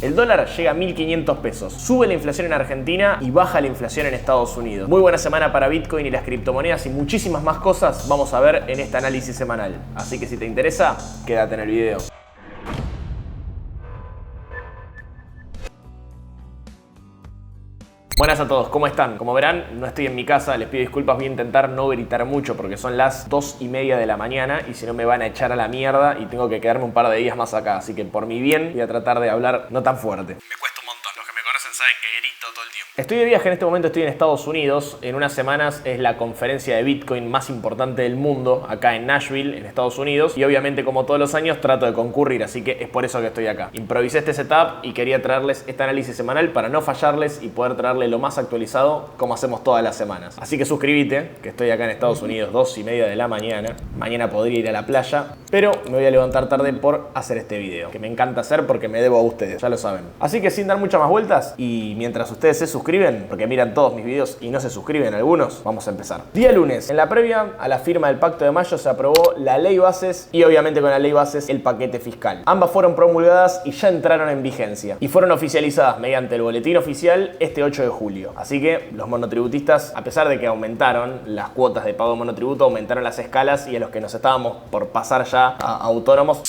El dólar llega a 1.500 pesos, sube la inflación en Argentina y baja la inflación en Estados Unidos. Muy buena semana para Bitcoin y las criptomonedas y muchísimas más cosas vamos a ver en este análisis semanal. Así que si te interesa, quédate en el video. Buenas a todos, ¿cómo están? Como verán, no estoy en mi casa, les pido disculpas, voy a intentar no gritar mucho porque son las 2:30 de la mañana y si no me van a echar a la mierda y tengo que quedarme un par de días más acá. Así que por mi bien voy a tratar de hablar no tan fuerte. Me cuesta un montón, los que me conocen saben que grito todo el tiempo. Estoy de viaje en este momento, estoy en Estados Unidos. En unas semanas es la conferencia de Bitcoin más importante del mundo, acá en Nashville, en Estados Unidos. Y obviamente, como todos los años, trato de concurrir, así que es por eso que estoy acá. Improvisé este setup y quería traerles este análisis semanal para no fallarles y poder traerles lo más actualizado como hacemos todas las semanas. Así que suscríbete, que estoy acá en Estados Unidos, 2:30 de la mañana. Mañana podría ir a la playa, pero me voy a levantar tarde por hacer este video, que me encanta hacer porque me debo a ustedes, ya lo saben. Así que sin dar muchas más vueltas, y mientras ustedes se suscriben, porque miran todos mis videos y no se suscriben algunos, vamos a empezar. Día lunes, en la previa a la firma del Pacto de Mayo se aprobó la Ley Bases y obviamente con la Ley Bases el paquete fiscal. Ambas fueron promulgadas y ya entraron en vigencia y fueron oficializadas mediante el boletín oficial este 8 de julio. Así que los monotributistas, a pesar de que aumentaron las cuotas de pago de monotributo, aumentaron las escalas y a los que nos estábamos por pasar ya a autónomos,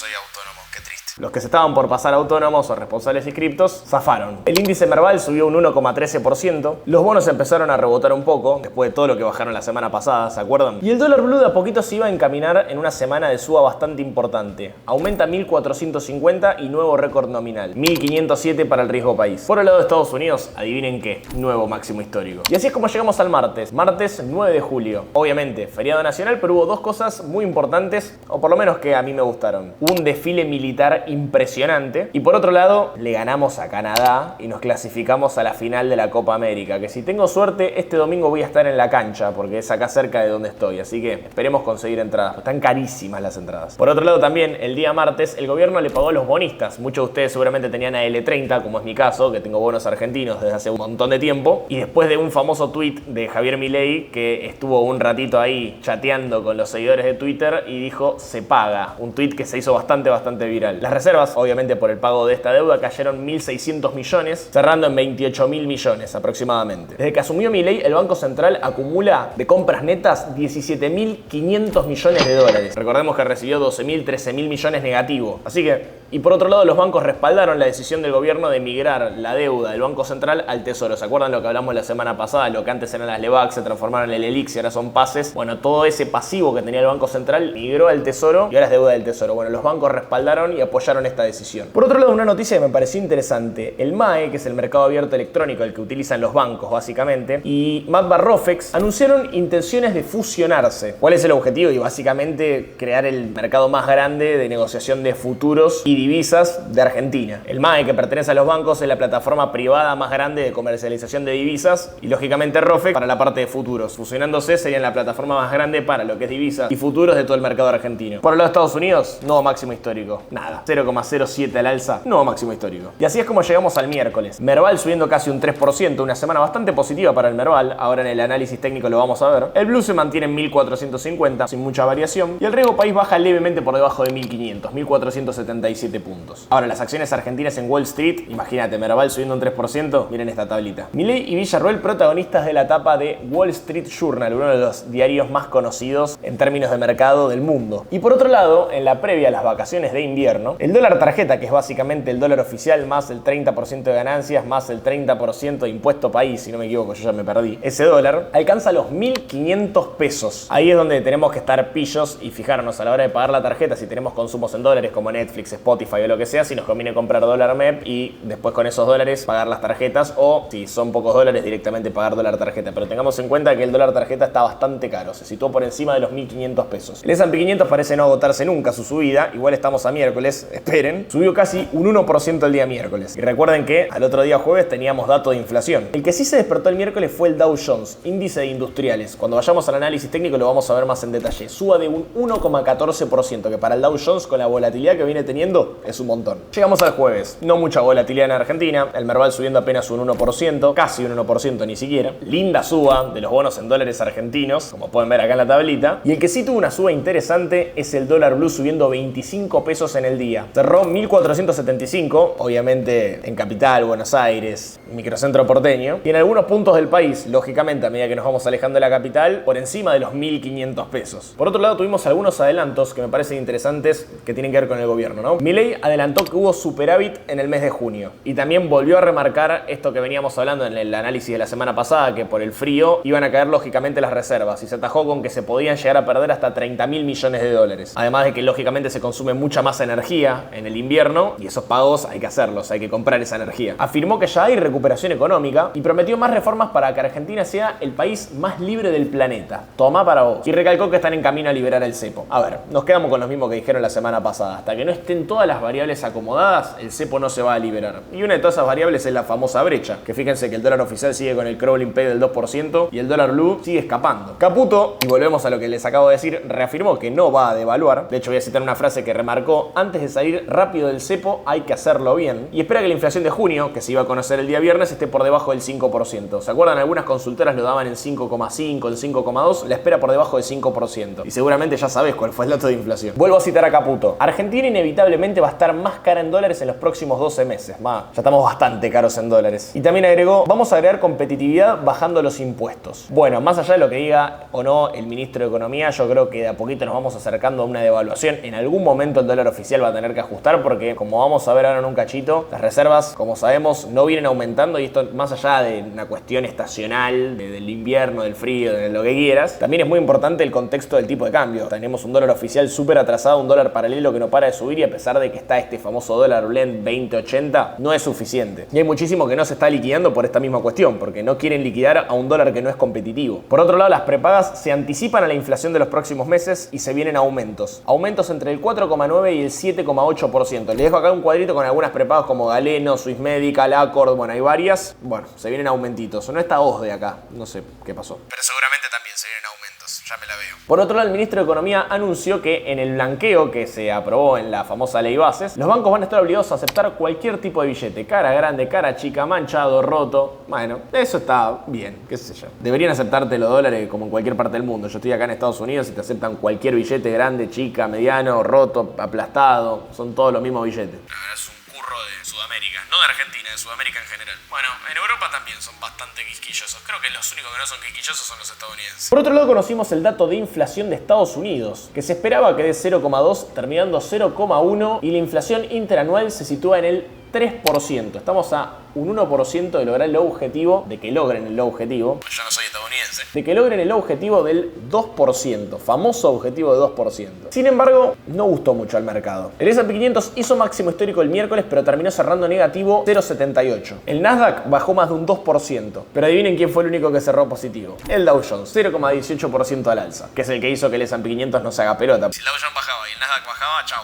los que se estaban por pasar a autónomos o responsables inscriptos, zafaron. El índice Merval subió un 1,13%. Los bonos empezaron a rebotar un poco, después de todo lo que bajaron la semana pasada, ¿se acuerdan? Y el dólar blue de a poquito se iba a encaminar en una semana de suba bastante importante. Aumenta 1.450 y nuevo récord nominal. 1.507 para el riesgo país. Por el lado de Estados Unidos, adivinen qué, nuevo máximo histórico. Y así es como llegamos al martes. Martes 9 de julio. Obviamente, feriado nacional, pero hubo dos cosas muy importantes, o por lo menos que a mí me gustaron. Un desfile militar impresionante y por otro lado le ganamos a Canadá y nos clasificamos a la final de la Copa América, que si tengo suerte este domingo voy a estar en la cancha porque es acá cerca de donde estoy, así que esperemos conseguir entradas. Están carísimas las entradas. Por otro lado también el día martes el gobierno le pagó a los bonistas. Muchos de ustedes seguramente tenían a L30, como es mi caso, que tengo bonos argentinos desde hace un montón de tiempo, y después de un famoso tweet de Javier Milei que estuvo un ratito ahí chateando con los seguidores de Twitter y dijo se paga, un tweet que se hizo bastante viral. Las reservas, obviamente por el pago de esta deuda, cayeron 1.600 millones, cerrando en 28.000 millones aproximadamente. Desde que asumió Milei, el Banco Central acumula de compras netas 17.500 millones de dólares. Recordemos que recibió 12.000, 13.000 millones negativo. Así que, y por otro lado, los bancos respaldaron la decisión del gobierno de migrar la deuda del Banco Central al Tesoro. ¿Se acuerdan lo que hablamos la semana pasada? Lo que antes eran las LEBAC se transformaron en el ELIX y ahora son pases. Bueno, todo ese pasivo que tenía el Banco Central migró al Tesoro y ahora es deuda del Tesoro. Bueno, los bancos respaldaron y apoyaron esta decisión. Por otro lado, una noticia que me pareció interesante. El MAE, que es el mercado abierto electrónico, el que utilizan los bancos básicamente, y Matt Barrofex anunciaron intenciones de fusionarse. ¿Cuál es el objetivo? Y básicamente crear el mercado más grande de negociación de futuros y divisas de Argentina. El MAE, que pertenece a los bancos, es la plataforma privada más grande de comercialización de divisas y lógicamente Rofex para la parte de futuros. Fusionándose serían la plataforma más grande para lo que es divisas y futuros de todo el mercado argentino. Por el lado de Estados Unidos, nuevo máximo histórico. Nada. 0,07 al alza, nuevo máximo histórico. Y así es como llegamos al miércoles. Merval subiendo casi un 3%, una semana bastante positiva para el Merval. Ahora en el análisis técnico lo vamos a ver. El Blue se mantiene en 1.450, sin mucha variación. Y el riesgo país baja levemente por debajo de 1.500, 1.477 puntos. Ahora, las acciones argentinas en Wall Street, imagínate, Merval subiendo un 3%, miren esta tablita. Milei y Villarroel, protagonistas de la tapa de Wall Street Journal, uno de los diarios más conocidos en términos de mercado del mundo. Y por otro lado, en la previa a las vacaciones de invierno, el dólar tarjeta, que es básicamente el dólar oficial más el 30% de ganancias más el 30% de impuesto país, si no me equivoco, yo ya me perdí, ese dólar alcanza los 1.500 pesos. Ahí es donde tenemos que estar pillos y fijarnos a la hora de pagar la tarjeta si tenemos consumos en dólares como Netflix, Spotify o lo que sea, si nos conviene comprar dólar MEP y después con esos dólares pagar las tarjetas, o si son pocos dólares directamente pagar dólar tarjeta. Pero tengamos en cuenta que el dólar tarjeta está bastante caro, se situó por encima de los 1.500 pesos. El S&P 500 parece no agotarse nunca su subida, igual estamos a miércoles, esperen, subió casi un 1% el día miércoles. Y recuerden que al otro día jueves teníamos dato de inflación. El que sí se despertó el miércoles fue el Dow Jones, índice de industriales. Cuando vayamos al análisis técnico lo vamos a ver más en detalle. Suba de un 1,14%, que para el Dow Jones con la volatilidad que viene teniendo es un montón. Llegamos al jueves, no mucha volatilidad en Argentina, el Merval subiendo apenas un 1%, casi un 1% ni siquiera. Linda suba de los bonos en dólares argentinos, como pueden ver acá en la tablita. Y el que sí tuvo una suba interesante es el dólar blue subiendo 25 pesos en el día. día. Cerró 1475, obviamente en capital, Buenos Aires, microcentro porteño, y en algunos puntos del país, lógicamente a medida que nos vamos alejando de la capital, por encima de los 1.500 pesos. Por otro lado, tuvimos algunos adelantos que me parecen interesantes que tienen que ver con el gobierno, ¿no? Milei adelantó que hubo superávit en el mes de junio y también volvió a remarcar esto que veníamos hablando en el análisis de la semana pasada, que por el frío iban a caer lógicamente las reservas, y se atajó con que se podían llegar a perder hasta 30.000 millones de dólares. Además de que lógicamente se consume mucha más energía en el invierno y esos pagos hay que hacerlos, hay que comprar esa energía. Afirmó que ya hay recuperación económica y prometió más reformas para que Argentina sea el país más libre del planeta. Toma para vos. Y recalcó que están en camino a liberar el cepo. A ver, nos quedamos con lo mismo que dijeron la semana pasada. Hasta que no estén todas las variables acomodadas, el cepo no se va a liberar. Y una de todas esas variables es la famosa brecha, que fíjense que el dólar oficial sigue con el crawling pay del 2% y el dólar blue sigue escapando. Caputo, y volvemos a lo que les acabo de decir, reafirmó que no va a devaluar. De hecho, voy a citar una frase que remarcó: antes de salir rápido del cepo hay que hacerlo bien. Y espera que la inflación de junio, que se iba a conocer el día viernes, esté por debajo del 5%. ¿Se acuerdan? Algunas consultoras lo daban en 5,5, en 5,2, la espera por debajo del 5%. Y seguramente ya sabés cuál fue el dato de inflación. Vuelvo a citar a Caputo: Argentina inevitablemente va a estar más cara en dólares en los próximos 12 meses. Ya estamos bastante caros en dólares. Y también agregó: vamos a agregar competitividad bajando los impuestos. Bueno, más allá de lo que diga o no el ministro de Economía, yo creo que de a poquito nos vamos acercando a una devaluación. En algún momento el dólar oficial va a tener que ajustar, porque como vamos a ver ahora en un cachito, las reservas, como sabemos, no vienen aumentando, y esto más allá de una cuestión estacional, del invierno, del frío, de lo que quieras, también es muy importante el contexto del tipo de cambio. Tenemos un dólar oficial súper atrasado, un dólar paralelo que no para de subir, y a pesar de que está este famoso dólar blend 2080, no es suficiente. Y hay muchísimo que no se está liquidando por esta misma cuestión, porque no quieren liquidar a un dólar que no es competitivo. Por otro lado, las prepagas se anticipan a la inflación de los próximos meses y se vienen aumentos. Aumentos entre el 4,9 y el 7,8%. Les dejo acá un cuadrito con algunas prepagas como Galeno, Swiss Medical, Accord, bueno, hay varias. Bueno, se vienen aumentitos. No está OS de acá, no sé qué pasó. Pero seguramente también se vienen aumentos, ya me la veo. Por otro lado, el ministro de Economía anunció que en el blanqueo que se aprobó en la famosa ley bases, los bancos van a estar obligados a aceptar cualquier tipo de billete, cara grande, cara chica, manchado, roto. Bueno, eso está bien, qué sé yo. Deberían aceptarte los dólares como en cualquier parte del mundo. Yo estoy acá en Estados Unidos y te aceptan cualquier billete grande, chica, mediano, roto, aplastado. Son todos los mismos billetes. La verdad es un curro de Sudamérica, no de Argentina, de Sudamérica en general. Bueno, en Europa también son bastante quisquillosos. Creo que los únicos que no son quisquillosos son los estadounidenses. Por otro lado, conocimos el dato de inflación de Estados Unidos, que se esperaba que dé 0,2, terminando 0,1, y la inflación interanual se sitúa en el 3%. Estamos a un 1% de lograr el objetivo, de que logren el objetivo. Yo no soy estadounidense. De que logren el objetivo del 2%, famoso objetivo de 2%. Sin embargo, no gustó mucho al mercado. El S&P 500 hizo máximo histórico el miércoles, pero terminó cerrando negativo 0,78. El Nasdaq bajó más de un 2%, pero adivinen quién fue el único que cerró positivo. El Dow Jones, 0,18% al alza, que es el que hizo que el S&P 500 no se haga pelota. Si el Dow Jones bajaba y el Nasdaq bajaba, chau.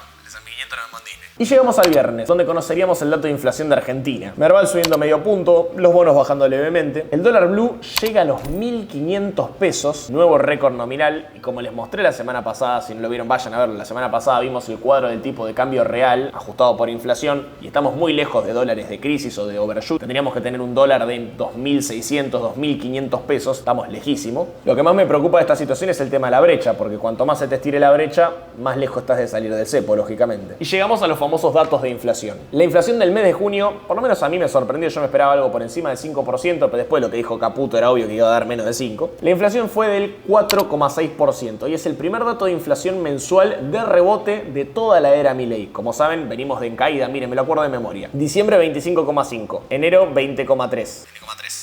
Y llegamos al viernes, donde conoceríamos el dato de inflación de Argentina. Merval subiendo medio punto, los bonos bajando levemente. El dólar blue llega a los 1.500 pesos, nuevo récord nominal. Y como les mostré la semana pasada, si no lo vieron vayan a verlo. La semana pasada vimos el cuadro del tipo de cambio real ajustado por inflación, y estamos muy lejos de dólares de crisis o de overshoot. Tendríamos que tener un dólar de 2.600, 2.500 pesos, estamos lejísimos. Lo que más me preocupa de esta situación es el tema de la brecha, porque cuanto más se te estire la brecha, más lejos estás de salir del cepo, lógicamente. Y llegamos a los famosos datos de inflación. La inflación del mes de junio, por lo menos a mí me sorprendió, yo me esperaba algo por encima del 5%, pero después lo que dijo Caputo era obvio que iba a dar menos de 5. La inflación fue del 4,6% y es el primer dato de inflación mensual de rebote de toda la era Milei. Como saben, venimos de en caída, miren, me lo acuerdo de memoria. Diciembre 25,5, enero 20,3.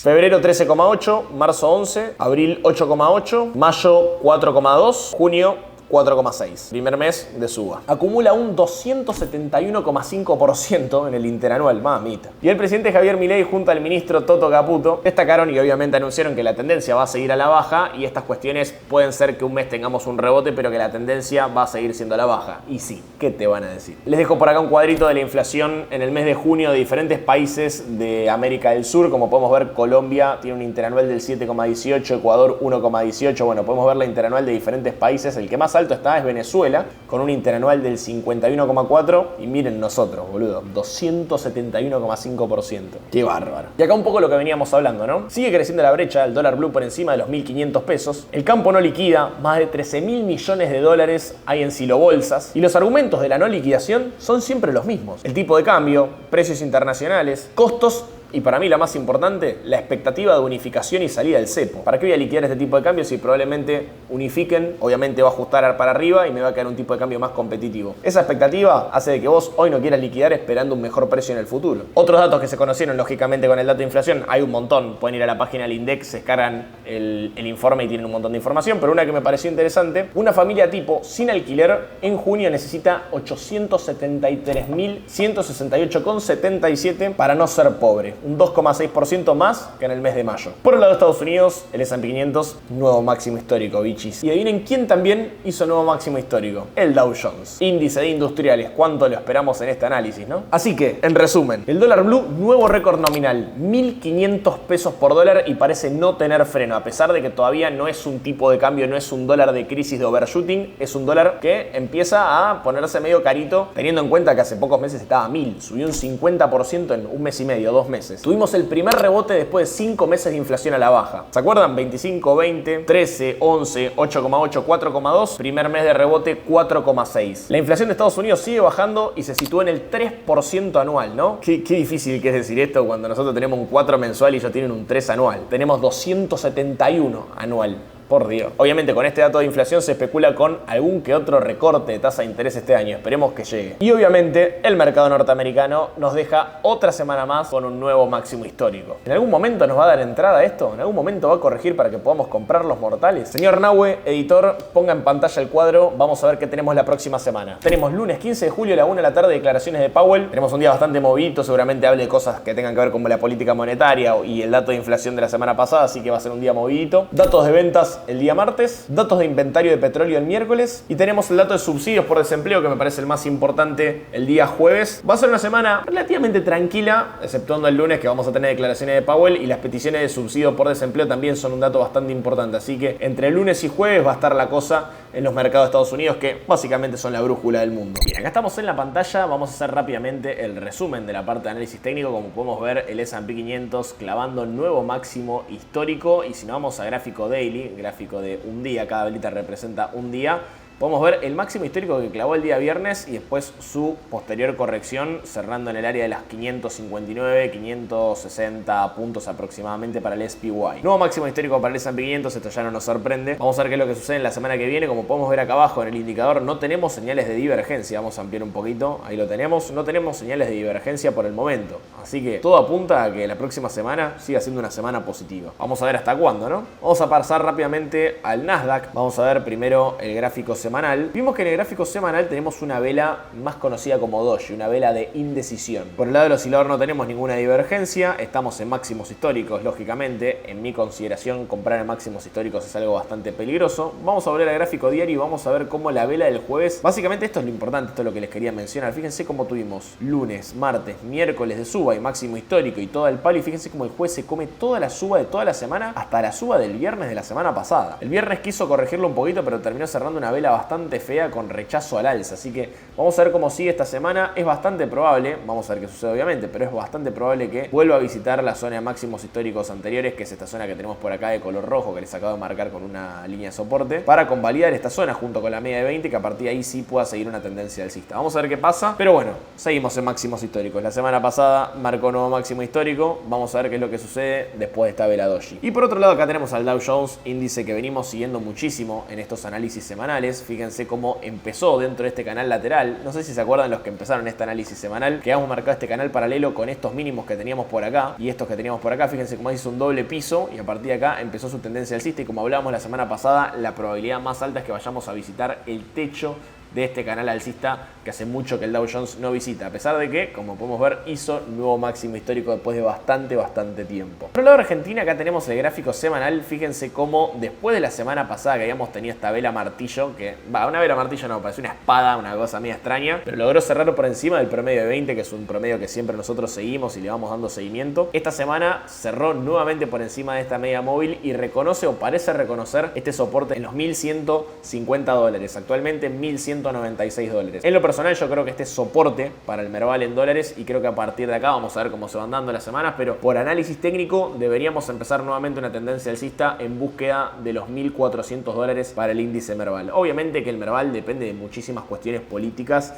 Febrero 13,8, marzo 11, abril 8,8, mayo 4,2, junio 4,6. Primer mes de suba. Acumula un 271,5% en el interanual, mamita. Y el presidente Javier Milei junto al ministro Toto Caputo destacaron y obviamente anunciaron que la tendencia va a seguir a la baja, y estas cuestiones pueden ser que un mes tengamos un rebote, pero que la tendencia va a seguir siendo a la baja. Y sí, ¿qué te van a decir? Les dejo por acá un cuadrito de la inflación en el mes de junio de diferentes países de América del Sur. Como podemos ver, Colombia tiene un interanual del 7,18, Ecuador 1,18. Bueno, podemos ver la interanual de diferentes países. El que más alto alto está es Venezuela, con un interanual del 51,4%. Y miren nosotros, boludo, 271,5%. Qué bárbaro. Y acá un poco lo que veníamos hablando, ¿no? Sigue creciendo la brecha, el dólar blue por encima de los 1.500 pesos. El campo no liquida, más de 13.000 millones de dólares hay en silobolsas. Y los argumentos de la no liquidación son siempre los mismos. El tipo de cambio, precios internacionales, costos. Y para mí la más importante, la expectativa de unificación y salida del cepo. ¿Para qué voy a liquidar este tipo de cambio si probablemente unifiquen? Obviamente va a ajustar para arriba y me va a quedar un tipo de cambio más competitivo. Esa expectativa hace de que vos hoy no quieras liquidar esperando un mejor precio en el futuro. Otros datos que se conocieron lógicamente con el dato de inflación, hay un montón. Pueden ir a la página del INDEX, se descargan el informe y tienen un montón de información. Pero una que me pareció interesante, una familia tipo sin alquiler en junio necesita 873.168,77 para no ser pobre. Un 2,6% más que en el mes de mayo. Por el lado de Estados Unidos, el S&P 500, nuevo máximo histórico, bichis. Y adivinen quién también hizo nuevo máximo histórico. El Dow Jones. Índice de industriales. ¿Cuánto lo esperamos en este análisis, no? Así que, en resumen, el dólar blue, nuevo récord nominal. 1.500 pesos por dólar y parece no tener freno. A pesar de que todavía no es un tipo de cambio, no es un dólar de crisis de overshooting. Es un dólar que empieza a ponerse medio carito, teniendo en cuenta que hace pocos meses estaba a 1.000. Subió un 50% en un mes y medio, 2 meses. Tuvimos el primer rebote después de 5 meses de inflación a la baja. ¿Se acuerdan? 25, 20, 13, 11, 8,8, 4,2. Primer mes de rebote, 4,6. La inflación de Estados Unidos sigue bajando y se sitúa en el 3% anual, ¿no? Qué difícil que es decir esto cuando nosotros tenemos un 4 mensual y ellos tienen un 3 anual. Tenemos 271 anual. Por Dios. Obviamente con este dato de inflación se especula con algún que otro recorte de tasa de interés este año. Esperemos que llegue. Y obviamente el mercado norteamericano nos deja otra semana más con un nuevo máximo histórico. ¿En algún momento nos va a dar entrada a esto? ¿En algún momento va a corregir para que podamos comprar los mortales? Señor Nahue, editor, ponga en pantalla el cuadro. Vamos a ver qué tenemos la próxima semana. Tenemos lunes 15 de julio a la 1 de la tarde declaraciones de Powell. Tenemos un día bastante movidito. Seguramente hable de cosas que tengan que ver con la política monetaria y el dato de inflación de la semana pasada. Así que va a ser un día movidito. Datos de ventas el día martes, datos de inventario de petróleo el miércoles y tenemos el dato de subsidios por desempleo que me parece el más importante el día jueves. Va a ser una semana relativamente tranquila, exceptuando el lunes que vamos a tener declaraciones de Powell y las peticiones de subsidio por desempleo también son un dato bastante importante. Así que entre lunes y jueves va a estar la cosa en los mercados de Estados Unidos que básicamente son la brújula del mundo. Bien, acá estamos en la pantalla, vamos a hacer rápidamente el resumen de la parte de análisis técnico. Como podemos ver, el S&P 500 clavando nuevo máximo histórico y si no vamos a gráfico daily, gráfico de un día, cada velita representa un día, podemos ver el máximo histórico que clavó el día viernes y después su posterior corrección cerrando en el área de las 559, 560 puntos aproximadamente para el SPY. Nuevo máximo histórico para el S&P 500, esto ya no nos sorprende. Vamos a ver qué es lo que sucede en la semana que viene. Como podemos ver acá abajo en el indicador, no tenemos señales de divergencia. Vamos a ampliar un poquito, ahí lo tenemos. No tenemos señales de divergencia por el momento. Así que todo apunta a que la próxima semana siga siendo una semana positiva. Vamos a ver hasta cuándo, ¿no? Vamos a pasar rápidamente al Nasdaq. Vamos a ver primero el gráfico semanal. Vimos que en el gráfico semanal tenemos una vela más conocida como doji, una vela de indecisión. Por el lado del oscilador no tenemos ninguna divergencia, estamos en máximos históricos, lógicamente. En mi consideración, comprar en máximos históricos es algo bastante peligroso. Vamos a volver al gráfico diario y vamos a ver cómo la vela del jueves, básicamente esto es lo importante, esto es lo que les quería mencionar. Fíjense cómo tuvimos lunes, martes, miércoles de suba y máximo histórico y todo el palo, y fíjense cómo el jueves se come toda la suba de toda la semana hasta la suba del viernes de la semana pasada. El viernes quiso corregirlo un poquito, pero terminó cerrando una vela bastante fea con rechazo al alza, así que vamos a ver cómo sigue esta semana. Es bastante probable, vamos a ver qué sucede obviamente, pero es bastante probable que vuelva a visitar la zona de máximos históricos anteriores, que es esta zona que tenemos por acá de color rojo, que les acabo de marcar con una línea de soporte, para convalidar esta zona junto con la media de 20, que a partir de ahí sí pueda seguir una tendencia alcista. Vamos a ver qué pasa, pero bueno, seguimos en máximos históricos. La semana pasada marcó nuevo máximo histórico, vamos a ver qué es lo que sucede después de esta vela doji. Y por otro lado acá tenemos al Dow Jones, índice que venimos siguiendo muchísimo en estos análisis semanales. Fíjense cómo empezó dentro de este canal lateral. No sé si se acuerdan los que empezaron este análisis semanal, que hemos marcado este canal paralelo con estos mínimos que teníamos por acá y estos que teníamos por acá. Fíjense cómo hizo un doble piso y a partir de acá empezó su tendencia alcista, y como hablábamos la semana pasada, la probabilidad más alta es que vayamos a visitar el techo de este canal alcista que hace mucho que el Dow Jones no visita, a pesar de que, como podemos ver, hizo nuevo máximo histórico después de bastante tiempo. Por el lado de Argentina, acá tenemos el gráfico semanal. Fíjense cómo después de la semana pasada que habíamos tenido esta vela martillo, que una vela martillo no, parece una espada, una cosa media extraña, pero logró cerrar por encima del promedio de 20, que es un promedio que siempre nosotros seguimos y le vamos dando seguimiento. Esta semana cerró nuevamente por encima de esta media móvil y reconoce o parece reconocer este soporte en los $1.150, actualmente $1.196. En lo personal yo creo que este es soporte para el Merval en dólares y creo que a partir de acá vamos a ver cómo se van dando las semanas, pero por análisis técnico deberíamos empezar nuevamente una tendencia alcista en búsqueda de los $1.400 para el índice Merval. Obviamente que el Merval depende de muchísimas cuestiones políticas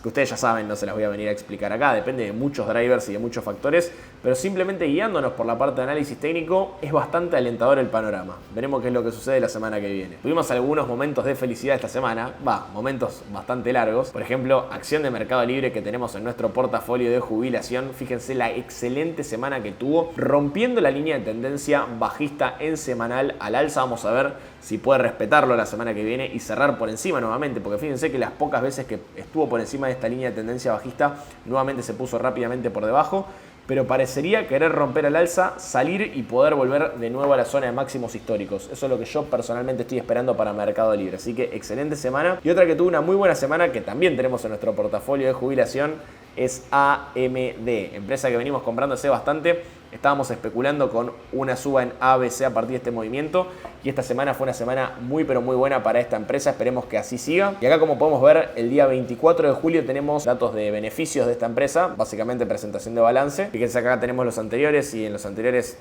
que ustedes ya saben, no se las voy a venir a explicar acá, depende de muchos drivers y de muchos factores, pero simplemente guiándonos por la parte de análisis técnico es bastante alentador el panorama. Veremos qué es lo que sucede la semana que viene. Tuvimos algunos momentos de felicidad esta semana, momentos bastante largos. Por ejemplo, acción de Mercado Libre que tenemos en nuestro portafolio de jubilación. Fíjense la excelente semana que tuvo, rompiendo la línea de tendencia bajista en semanal al alza. Vamos a ver si puede respetarlo la semana que viene y cerrar por encima nuevamente, porque fíjense que las pocas veces que estuvo por encima de esta línea de tendencia bajista, nuevamente se puso rápidamente por debajo, pero parecería querer romper al alza, salir y poder volver de nuevo a la zona de máximos históricos. Eso es lo que yo personalmente estoy esperando para Mercado Libre. Así que excelente semana. Y otra que tuvo una muy buena semana, que también tenemos en nuestro portafolio de jubilación, es AMD, empresa que venimos comprando hace bastante. Estábamos especulando con una suba en ABC a partir de este movimiento y esta semana fue una semana muy pero muy buena para esta empresa. Esperemos que así siga. Y acá, como podemos ver, el día 24 de julio tenemos datos de beneficios de esta empresa, básicamente presentación de balance. Fíjense, acá tenemos los anteriores y en los anteriores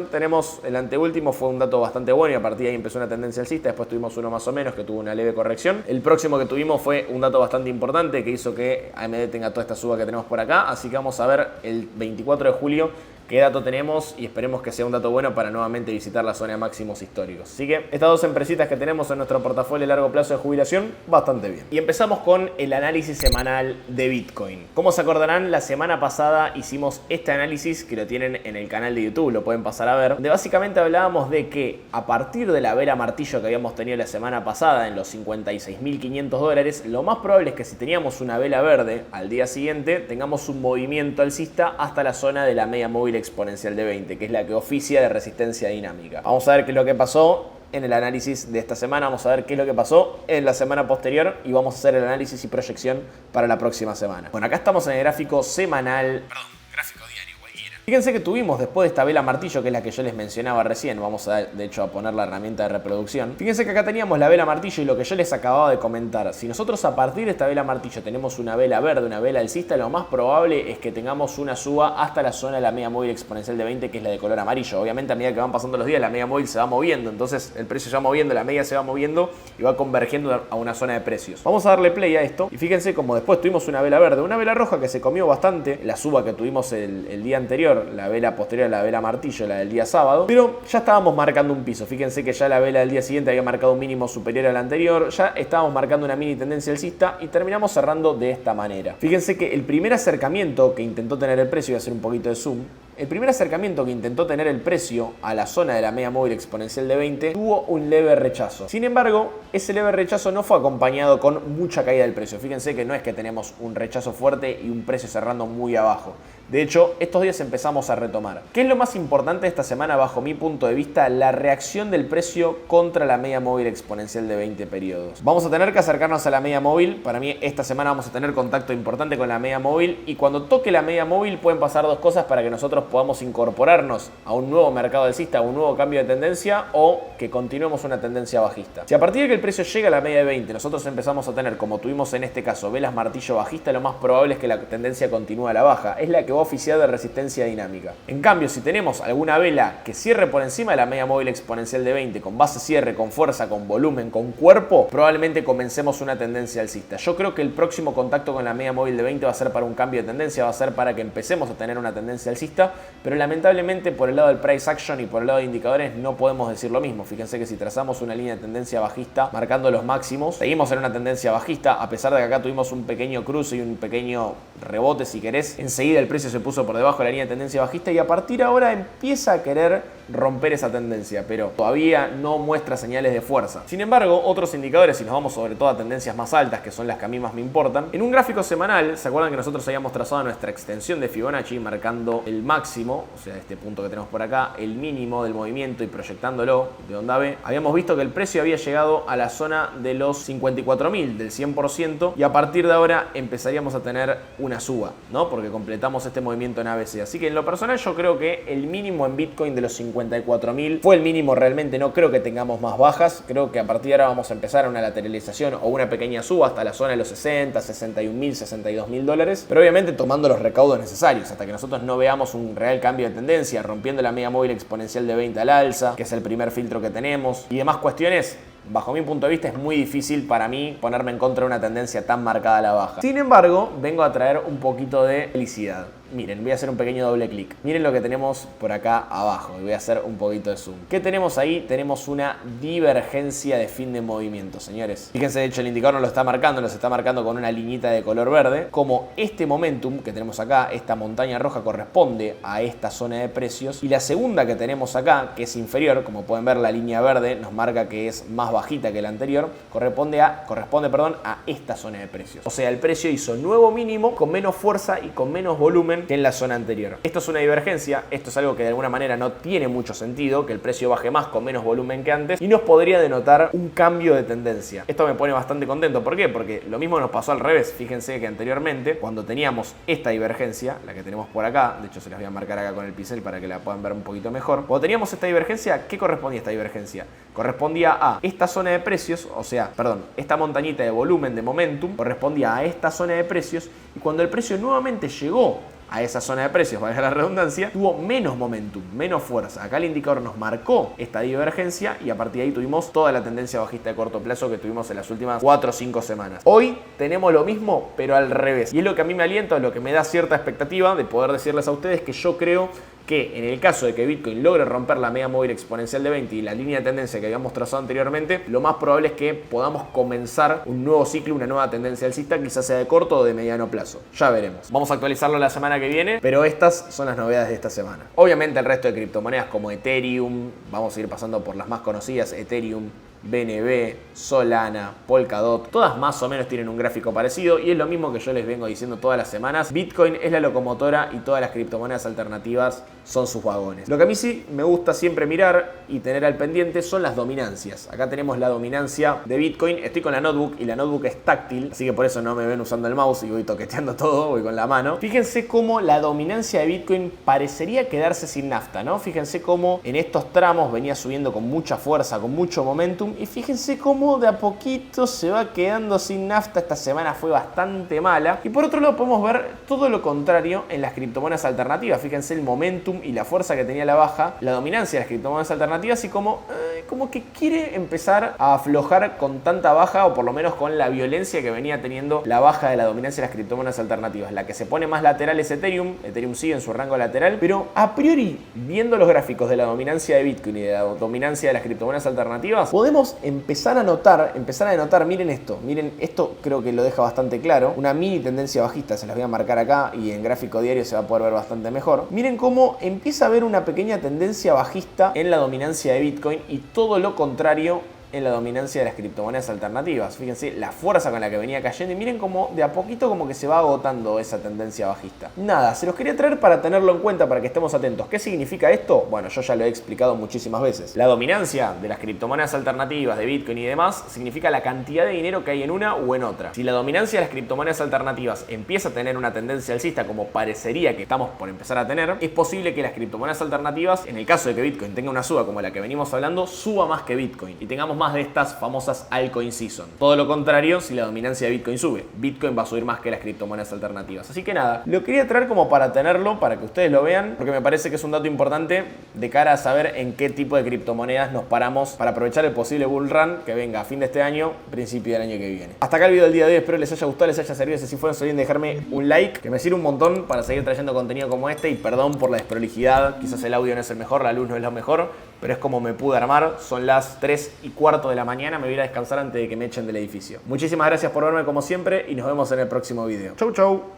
tenemos el anteúltimo, fue un dato bastante bueno y a partir de ahí empezó una tendencia alcista. Después tuvimos uno más o menos que tuvo una leve corrección. El próximo que tuvimos fue un dato bastante importante que hizo que AMD tenga toda esta suba que tenemos por acá. Así que vamos a ver el 24 de julio qué dato tenemos y esperemos que sea un dato bueno para nuevamente visitar la zona de máximos históricos. Así que estas dos empresitas que tenemos en nuestro portafolio a largo plazo de jubilación, bastante bien. Y empezamos con el análisis semanal de Bitcoin. Como se acordarán, la semana pasada hicimos este análisis que lo tienen en el canal de YouTube, lo pueden pasar a ver, donde básicamente hablábamos de que a partir de la vela martillo que habíamos tenido la semana pasada en los $56.500, lo más probable es que si teníamos una vela verde al día siguiente, tengamos un movimiento alcista hasta la zona de la media móvil exponencial de 20, que es la que oficia de resistencia dinámica. Vamos a ver qué es lo que pasó en el análisis de esta semana, vamos a ver qué es lo que pasó en la semana posterior y vamos a hacer el análisis y proyección para la próxima semana. Bueno, acá estamos en el gráfico semanal, gráfico diario cualquiera. Fíjense que tuvimos después de esta vela martillo, que es la que yo les mencionaba recién, vamos a de hecho a poner la herramienta de reproducción. Fíjense que acá teníamos la vela martillo y lo que yo les acababa de comentar. Si nosotros a partir de esta vela martillo tenemos una vela verde, una vela alcista, lo más probable es que tengamos una suba hasta la zona de la media móvil exponencial de 20, que es la de color amarillo. Obviamente a medida que van pasando los días la media móvil se va moviendo, entonces el precio se va moviendo, la media se va moviendo y va convergiendo a una zona de precios. Vamos a darle play a esto y fíjense como después tuvimos una vela verde, una vela roja que se comió bastante la suba que tuvimos el día anterior, la vela posterior a la vela martillo, la del día sábado, pero ya estábamos marcando un piso. Fíjense que ya la vela del día siguiente había marcado un mínimo superior al anterior, ya estábamos marcando una mini tendencia alcista y terminamos cerrando de esta manera. Fíjense que el primer acercamiento que intentó tener el precio, voy a hacer un poquito de zoom, el primer acercamiento que intentó tener el precio a la zona de la media móvil exponencial de 20 tuvo un leve rechazo. Sin embargo, ese leve rechazo no fue acompañado con mucha caída del precio. Fíjense que no es que tenemos un rechazo fuerte y un precio cerrando muy abajo. De hecho, estos días empezamos a retomar. ¿Qué es lo más importante de esta semana bajo mi punto de vista? La reacción del precio contra la media móvil exponencial de 20 periodos. Vamos a tener que acercarnos a la media móvil. Para mí esta semana vamos a tener contacto importante con la media móvil y cuando toque la media móvil pueden pasar dos cosas para que nosotros podamos incorporarnos a un nuevo mercado alcista, a un nuevo cambio de tendencia o que continuemos una tendencia bajista. Si a partir de que el precio llega a la media de 20 nosotros empezamos a tener, como tuvimos en este caso, velas martillo bajista, lo más probable es que la tendencia continúe a la baja. Es la que va a oficiar de resistencia dinámica. En cambio, si tenemos alguna vela que cierre por encima de la media móvil exponencial de 20, con base cierre, con fuerza, con volumen, con cuerpo, probablemente comencemos una tendencia alcista. Yo creo que el próximo contacto con la media móvil de 20 va a ser para un cambio de tendencia, va a ser para que empecemos a tener una tendencia alcista pero lamentablemente por el lado del price action y por el lado de indicadores no podemos decir lo mismo. Fíjense que si trazamos una línea de tendencia bajista marcando los máximos, seguimos en una tendencia bajista, a pesar de que acá tuvimos un pequeño cruce y un pequeño rebote si querés. Enseguida el precio se puso por debajo de la línea de tendencia bajista y a partir de ahora empieza a querer romper esa tendencia, pero todavía no muestra señales de fuerza. Sin embargo, otros indicadores, si nos vamos sobre todo a tendencias más altas, que son las que a mí más me importan, en un gráfico semanal, ¿se acuerdan que nosotros habíamos trazado nuestra extensión de Fibonacci marcando el máximo, o sea, este punto que tenemos por acá, el mínimo del movimiento y proyectándolo de onda B? Habíamos visto que el precio había llegado a la zona de los 54.000, del 100%, y a partir de ahora empezaríamos a tener una suba, ¿no? Porque completamos este movimiento en ABC. Así que en lo personal yo creo que el mínimo en Bitcoin de los 54.000 fue el mínimo realmente, no creo que tengamos más bajas, creo que a partir de ahora vamos a empezar una lateralización o una pequeña suba hasta la zona de los 60, 61.000, 62.000 dólares, pero obviamente tomando los recaudos necesarios hasta que nosotros no veamos un real cambio de tendencia, rompiendo la media móvil exponencial de 20 al alza, que es el primer filtro que tenemos, y demás cuestiones. Bajo mi punto de vista es muy difícil para mí ponerme en contra de una tendencia tan marcada a la baja. Sin embargo, vengo a traer un poquito de felicidad. Miren, voy a hacer un pequeño doble clic. Miren lo que tenemos por acá abajo. Y voy a hacer un poquito de zoom. ¿Qué tenemos ahí? Tenemos una divergencia de fin de movimiento, señores. Fíjense, de hecho el indicador nos lo está marcando. Nos está marcando con una liñita de color verde. Como este momentum que tenemos acá, esta montaña roja, corresponde a esta zona de precios. Y la segunda que tenemos acá, que es inferior, como pueden ver la línea verde nos marca que es más bajita que la anterior, corresponde a esta zona de precios. O sea, el precio hizo nuevo mínimo con menos fuerza y con menos volumen que en la zona anterior. Esto es una divergencia, esto es algo que de alguna manera no tiene mucho sentido, que el precio baje más con menos volumen que antes y nos podría denotar un cambio de tendencia. Esto me pone bastante contento. ¿Por qué? Porque lo mismo nos pasó al revés. Fíjense que anteriormente, cuando teníamos esta divergencia, la que tenemos por acá, de hecho se las voy a marcar acá con el pincel para que la puedan ver un poquito mejor. Cuando teníamos esta divergencia, ¿qué correspondía a esta divergencia? Correspondía a esta zona de precios, o sea, esta montañita de volumen de momentum, correspondía a esta zona de precios y cuando el precio nuevamente llegó a esa zona de precios, valga la redundancia, tuvo menos momentum, menos fuerza. Acá el indicador nos marcó esta divergencia y a partir de ahí tuvimos toda la tendencia bajista de corto plazo que tuvimos en las últimas 4 o 5 semanas. Hoy tenemos lo mismo, pero al revés. Y es lo que a mí me alienta, lo que me da cierta expectativa de poder decirles a ustedes que yo creo que en el caso de que Bitcoin logre romper la media móvil exponencial de 20 y la línea de tendencia que habíamos trazado anteriormente, lo más probable es que podamos comenzar un nuevo ciclo, una nueva tendencia alcista, quizás sea de corto o de mediano plazo. Ya veremos. Vamos a actualizarlo la semana que viene, pero estas son las novedades de esta semana. Obviamente el resto de criptomonedas como Ethereum, vamos a ir pasando por las más conocidas, Ethereum, BNB, Solana, Polkadot, todas más o menos tienen un gráfico parecido y es lo mismo que yo les vengo diciendo todas las semanas. Bitcoin es la locomotora y todas las criptomonedas alternativas son sus vagones. Lo que a mí sí me gusta siempre mirar y tener al pendiente son las dominancias. Acá tenemos la dominancia de Bitcoin. Estoy con la notebook y la notebook es táctil, así que por eso no me ven usando el mouse y voy toqueteando todo, voy con la mano. Fíjense cómo la dominancia de Bitcoin parecería quedarse sin nafta, ¿no? Fíjense cómo en estos tramos venía subiendo con mucha fuerza, con mucho momentum. Y fíjense cómo de a poquito se va quedando sin nafta. Esta semana fue bastante mala. Y por otro lado podemos ver todo lo contrario en las criptomonedas alternativas. Fíjense el momentum y la fuerza que tenía la baja, la dominancia de las criptomonedas alternativas y como que quiere empezar a aflojar con tanta baja o por lo menos con la violencia que venía teniendo la baja de la dominancia de las criptomonedas alternativas. La que se pone más lateral es Ethereum. Ethereum sigue en su rango lateral, pero a priori, viendo los gráficos de la dominancia de Bitcoin y de la dominancia de las criptomonedas alternativas, podemos empezar a notar, miren esto creo que lo deja bastante claro, una mini tendencia bajista, se las voy a marcar acá y en gráfico diario se va a poder ver bastante mejor. Miren cómo empieza a haber una pequeña tendencia bajista en la dominancia de Bitcoin y todo lo contrario en la dominancia de las criptomonedas alternativas. Fíjense la fuerza con la que venía cayendo y miren cómo de a poquito como que se va agotando esa tendencia bajista. Nada, se los quería traer para tenerlo en cuenta, para que estemos atentos. ¿Qué significa esto? Bueno, yo ya lo he explicado muchísimas veces. La dominancia de las criptomonedas alternativas, de Bitcoin y demás, significa la cantidad de dinero que hay en una o en otra. Si la dominancia de las criptomonedas alternativas empieza a tener una tendencia alcista, como parecería que estamos por empezar a tener, es posible que las criptomonedas alternativas, en el caso de que Bitcoin tenga una suba como la que venimos hablando, suba más que Bitcoin y tengamos más más de estas famosas altcoin season. Todo lo contrario si la dominancia de Bitcoin sube. Bitcoin va a subir más que las criptomonedas alternativas. Así que nada, lo quería traer como para tenerlo, para que ustedes lo vean, porque me parece que es un dato importante de cara a saber en qué tipo de criptomonedas nos paramos para aprovechar el posible bull run que venga a fin de este año, principio del año que viene. Hasta acá el video del día de hoy, espero les haya gustado, les haya servido. Si fueron, no olviden dejarme un like, que me sirve un montón para seguir trayendo contenido como este, y perdón por la desprolijidad, quizás el audio no es el mejor, la luz no es lo mejor, pero es como me pude armar. Son las 3:15 de la mañana, me voy a ir a descansar antes de que me echen del edificio. Muchísimas gracias por verme como siempre y nos vemos en el próximo video. Chau chau.